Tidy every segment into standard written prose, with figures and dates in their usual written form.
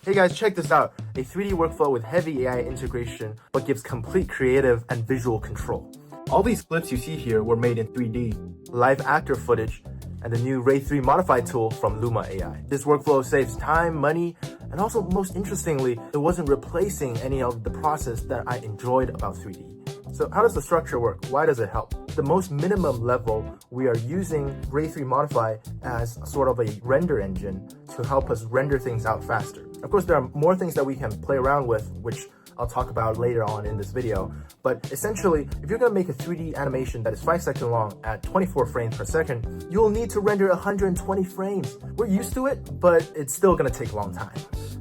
Hey guys, check this out. A 3D workflow with heavy AI integration, but gives complete creative and visual control. All these clips you see here were made in 3D, live actor footage, and the new Ray3 Modify tool from Luma AI. This workflow saves time, money, and also most interestingly, it wasn't replacing any of the process that I enjoyed about 3D. So how does the structure work? Why does it help? The most minimum level, we are using Ray3 Modify as sort of a render engine to help us render things out faster. Of course, there are more things that we can play around with, which I'll talk about later on in this video. But essentially, if you're gonna make a 3D animation that is 5 seconds long at 24 frames per second, you'll need to render 120 frames. We're used to it, but it's still gonna take a long time.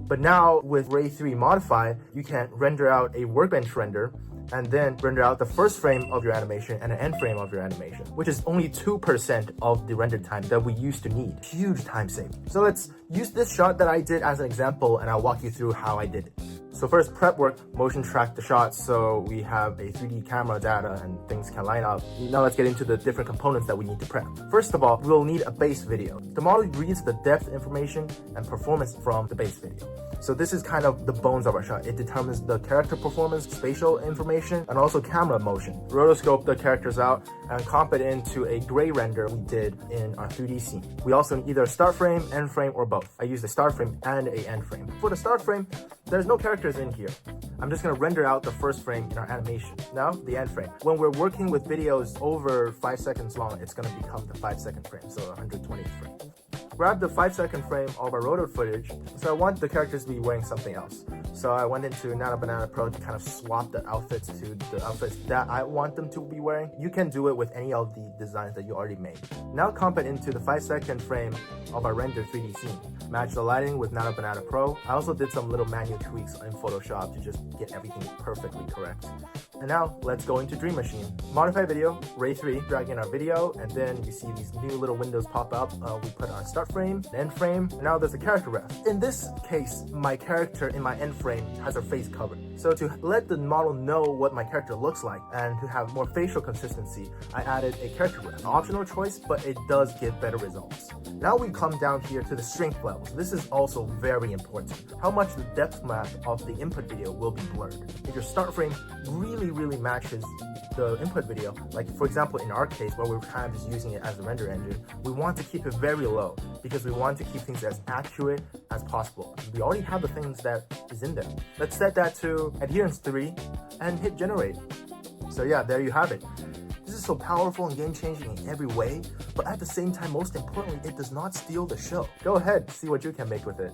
But now with Ray3 Modify, you can render out a workbench render and then render out the first frame of your animation and an end frame of your animation, which is only 2% of the render time that we used to need. Huge time saving. So let's use this shot that I did as an example, and I'll walk you through how I did it. So first, prep work, motion track the shots so we have a 3D camera data and things can line up. Now let's get into the different components that we need to prep. First of all, we'll need a base video. The model reads the depth information and performance from the base video. So this is kind of the bones of our shot. It determines the character performance, spatial information, and also camera motion. Rotoscope the characters out and comp it into a gray render we did in our 3D scene. We also need either a start frame, end frame, or both. I used a start frame and a end frame. For the start frame, there's no characters in here. I'm just gonna render out the first frame in our animation. Now, the end frame. When we're working with videos over 5 seconds long, it's gonna become the 5-second frame, so 120th frame. Grab the 5-second frame of our rotor footage. So I want the characters to be wearing something else. So I went into Nano Banana Pro to kind of swap the outfits to the outfits that I want them to be wearing. You can do it with any of the designs that you already made. Now comp it into the 5-second frame of our rendered 3D scene. Match the lighting with Nano Banana Pro. I also did some little manual tweaks in Photoshop to just get everything perfectly correct. And now let's go into Dream Machine. Modify video, Ray3, drag in our video, and then you see these new little windows pop up. We put our start frame, end frame, and now there's a character ref. In this case, my character in my end frame has her face covered. So to let the model know what my character looks like and to have more facial consistency, I added a character ref. An optional choice, but it does give better results. Now we come down here to the strength levels. This is also very important. How much the depth map of the input video will be blurred. If your start frame really matches the input video, like for example in our case where we're kind of just using it as a render engine, we want to keep it very low because we want to keep things as accurate as possible. We already have the things that is in there. Let's set that to adherence 3 and hit generate. So yeah, there you have it. This is so powerful and game-changing in every way, but at the same time, most importantly, it does not steal the show. Go ahead, see what you can make with it.